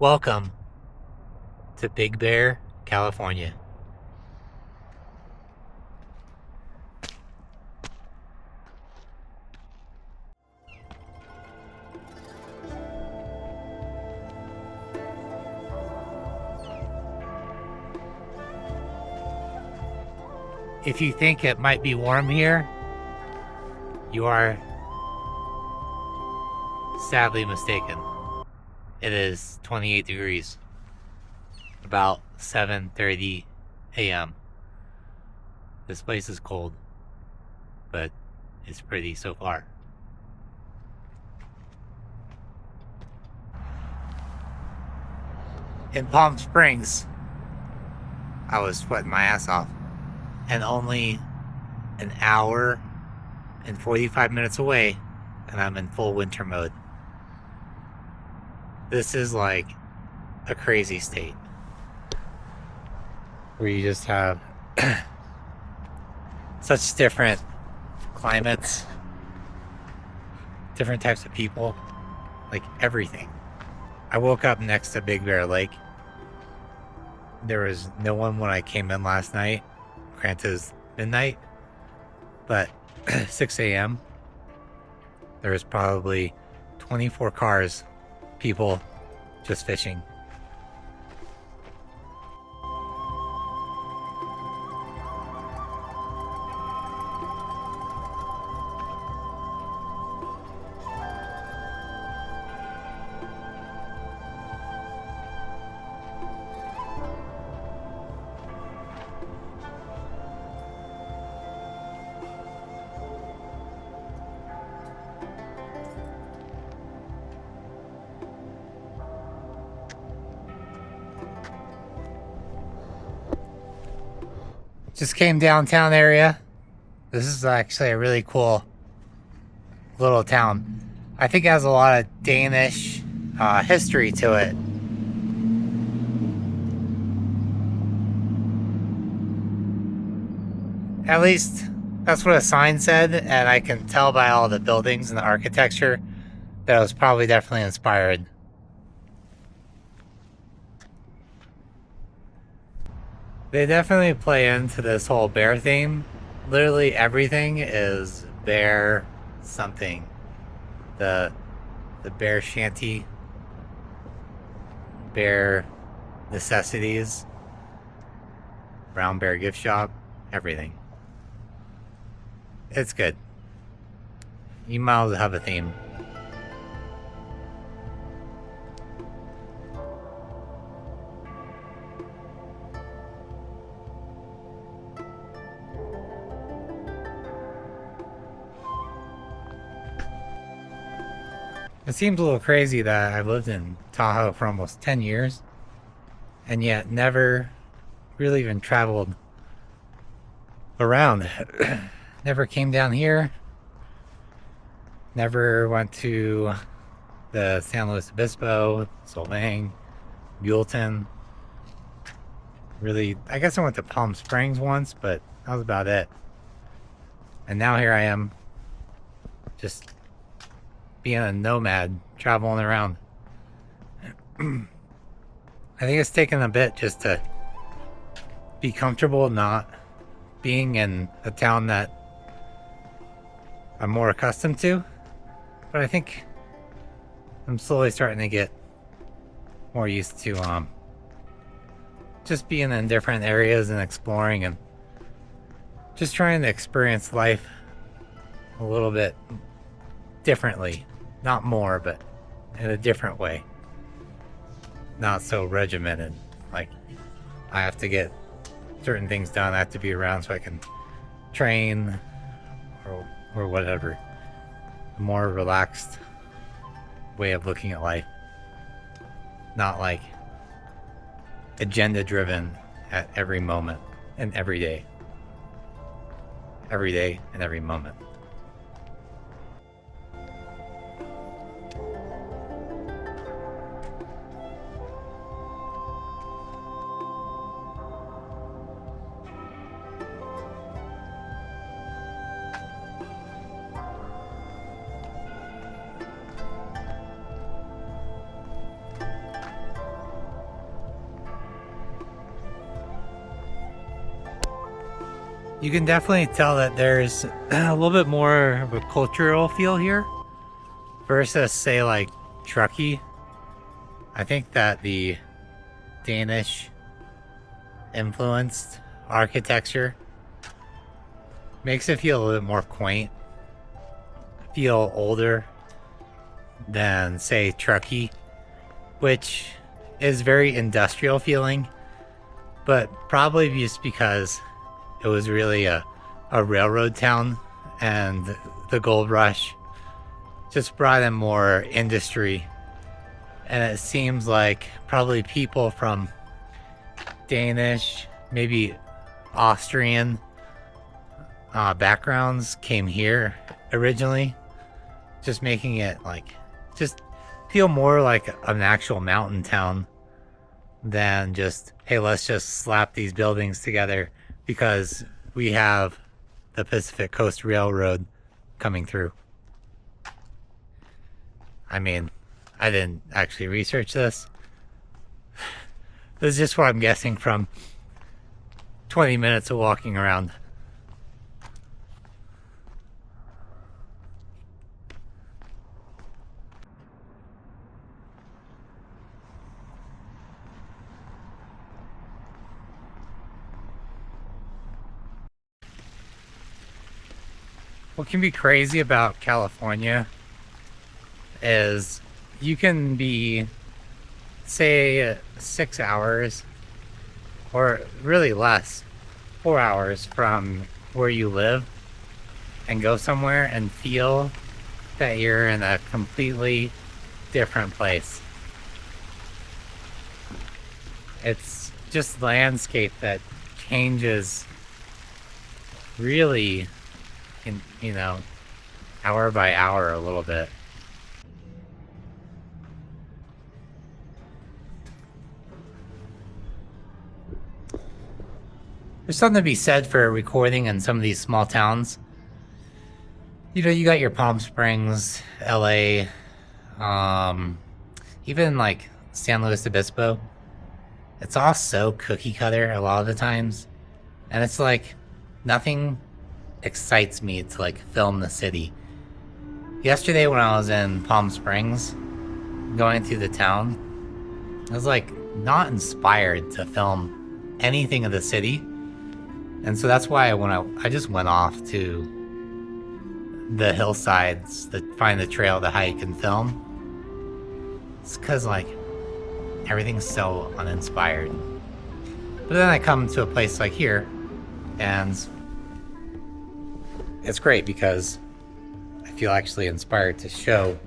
Welcome to Big Bear, California. If you think it might be warm here, you are sadly mistaken. It is 28 degrees, about 7:30 a.m. This place is cold, but it's pretty so far. In Palm Springs, I was sweating my ass off, and only an hour and 45 minutes away, and I'm in full winter mode. This is like a crazy state where you just have such different climates, different types of people, like everything. I woke up next to Big Bear Lake. There was no one when I came in last night. Granted, it's midnight, but 6 a.m. there was probably 24 cars, people just fishing. Just came downtown area. This is actually a really cool little town. I think it has a lot of Danish history to it. At least that's what a sign said, and I can tell by all the buildings and the architecture that it was probably definitely inspired. They definitely play into this whole bear theme. Literally everything is bear something. The bear shanty, bear necessities, brown bear gift shop, everything. It's good. You might as well have a theme. It seems a little crazy that I lived in Tahoe for almost 10 years and yet never really even traveled around. Never came down here. Never went to the San Luis Obispo, Solvang, Buellton. Really, I guess I went to Palm Springs once, but that was about it. And now here I am, just being a nomad, traveling around. I think it's taken a bit just to be comfortable not being in a town that I'm more accustomed to. But I think I'm slowly starting to get more used to just being in different areas and exploring and just trying to experience life a little bit differently. Not more, but in a different way. Not so regimented. Like, I have to get certain things done. I have to be around so I can train or whatever. A more relaxed way of looking at life. Not like agenda driven at every moment and every day. Every day and every moment. You can definitely tell that there's a little bit more of a cultural feel here versus, say, like Truckee. I think that the Danish influenced architecture makes it feel a little bit more quaint, feel older than, say, Truckee, which is very industrial feeling, but probably just because it was really a railroad town, and the gold rush just brought in more industry. And it seems like probably people from Danish, maybe Austrian backgrounds came here originally, just making it like just feel more like an actual mountain town than just, hey, let's just slap these buildings together because we have the Pacific Coast Railroad coming through. I mean, I didn't actually research this. This is just what I'm guessing from 20 minutes of walking around. What can be crazy about California is you can be, say, 6 hours or really less, 4 hours from where you live and go somewhere and feel that you're in a completely different place. It's just landscape that changes really in, hour by hour a little bit. There's something to be said for recording in some of these small towns. You got your Palm Springs, LA, even like San Luis Obispo. It's all so cookie cutter a lot of the times. And it's like nothing excites me to like film the city. Yesterday when I was in Palm Springs, going through the town, I was like not inspired to film anything of the city. And so that's why when I just went off to the hillsides to find the trail to hike and film. It's because like everything's so uninspired. But then I come to a place like here and it's great because I feel actually inspired to show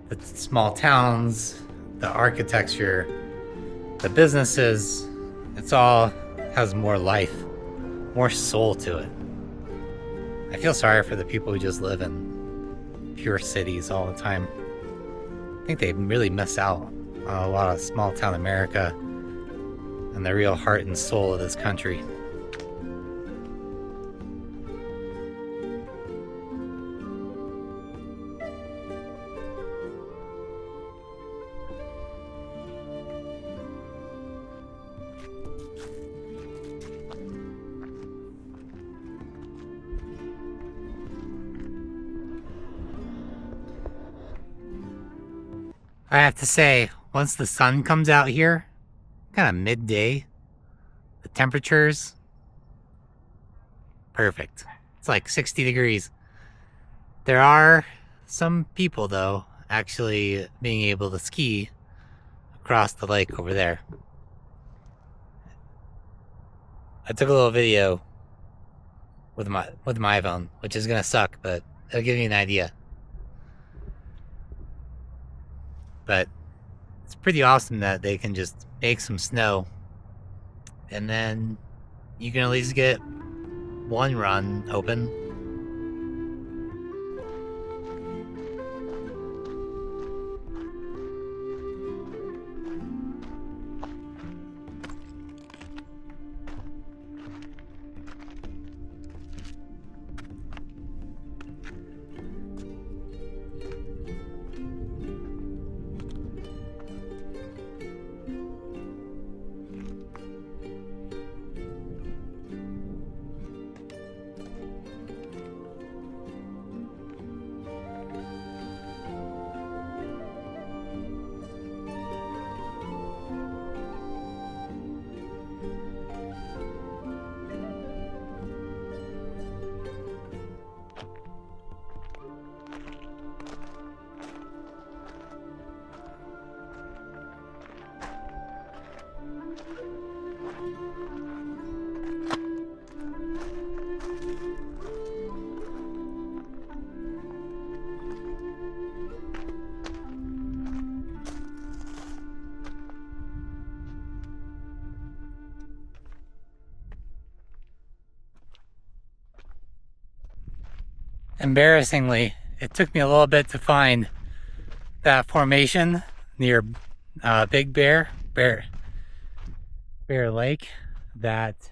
the small towns, the architecture, the businesses. It's all has more life, more soul to it. I feel sorry for the people who just live in pure cities all the time. I think they really miss out on a lot of small town America and the real heart and soul of this country. I have to say, once the sun comes out here, kind of midday, the temperature's perfect. It's like 60 degrees. There are some people, though, actually being able to ski across the lake over there. I took a little video with my iPhone, which is gonna suck, but it'll give you an idea. But it's pretty awesome that they can just make some snow and then you can at least get one run open. embarrassingly, it took me a little bit to find that formation near Big Bear Lake that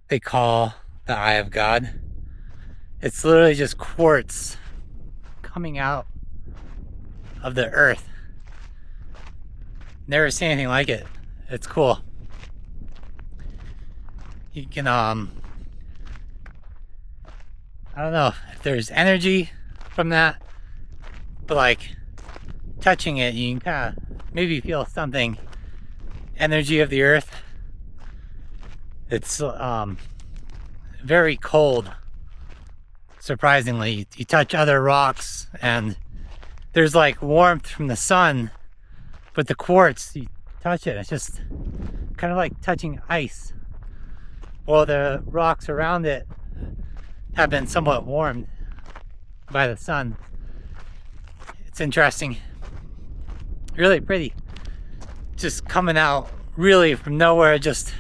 they call the Eye of God. It's literally just quartz coming out of the earth. Never seen anything like it. It's cool. You can I don't know if there's energy from that, but like touching it, you can kind of maybe feel something, energy of the earth. It's very cold, surprisingly. You touch other rocks and there's like warmth from the sun, but the quartz, you touch it, it's just kind of like touching ice. Well, the rocks around it have been somewhat warmed by the sun. It's interesting, really pretty. Just coming out really from nowhere, just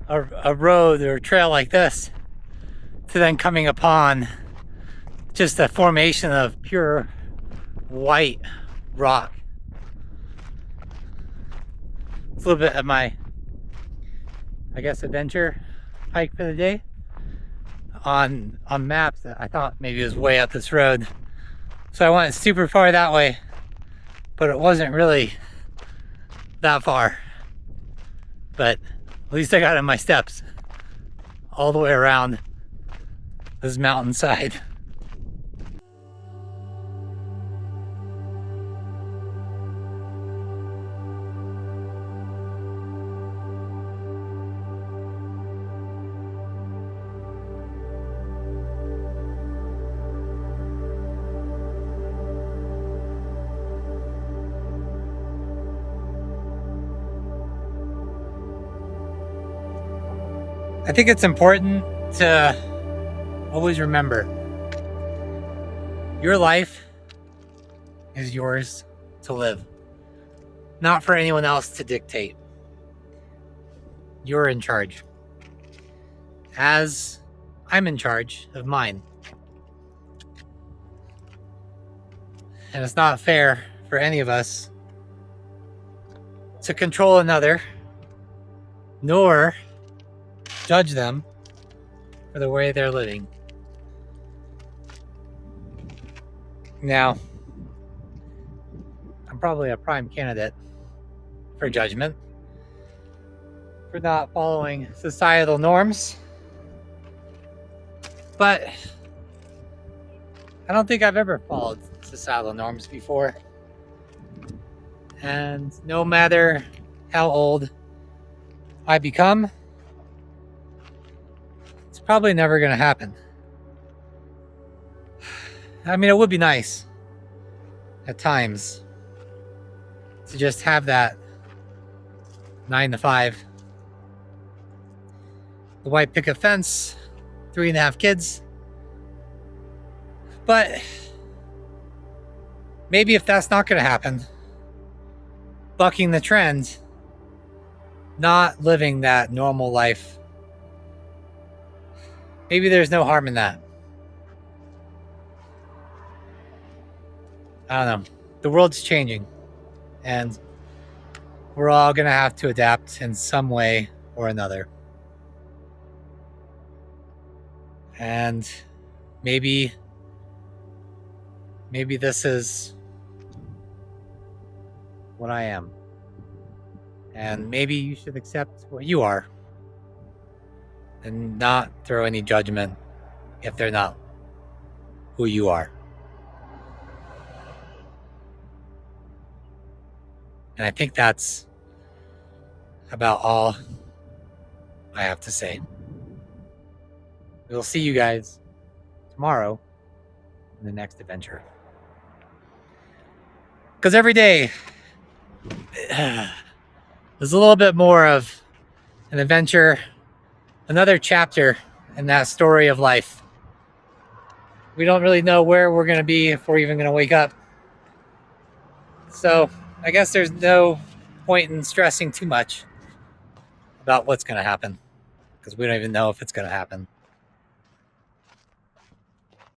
a road or a trail like this, to then coming upon just a formation of pure white rock. It's a little bit of my, I guess, adventure hike for the day. On maps, I thought maybe it was way up this road, so I went super far that way, but it wasn't really that far. But at least I got in my steps all the way around this mountainside. I think it's important to always remember your life is yours to live, not for anyone else to dictate. You're in charge, as I'm in charge of mine. And it's not fair for any of us to control another, nor judge them for the way they're living. Now, I'm probably a prime candidate for judgment for not following societal norms, but I don't think I've ever followed societal norms before. And no matter how old I become, it's probably never going to happen. I mean, it would be nice at times to just have that 9 to 5, the white picket fence, 3.5 kids. But maybe if that's not going to happen, bucking the trend, not living that normal life, maybe there's no harm in that. I don't know. The world's changing, and we're all going to have to adapt in some way or another. And maybe this is what I am. And maybe you should accept what you are and not throw any judgment if they're not who you are. And I think that's about all I have to say. We'll see you guys tomorrow in the next adventure. Because every day there's a little bit more of an adventure, another chapter in that story of life. We don't really know where we're going to be, if we're even going to wake up. So I guess there's no point in stressing too much about what's going to happen, because we don't even know if it's going to happen.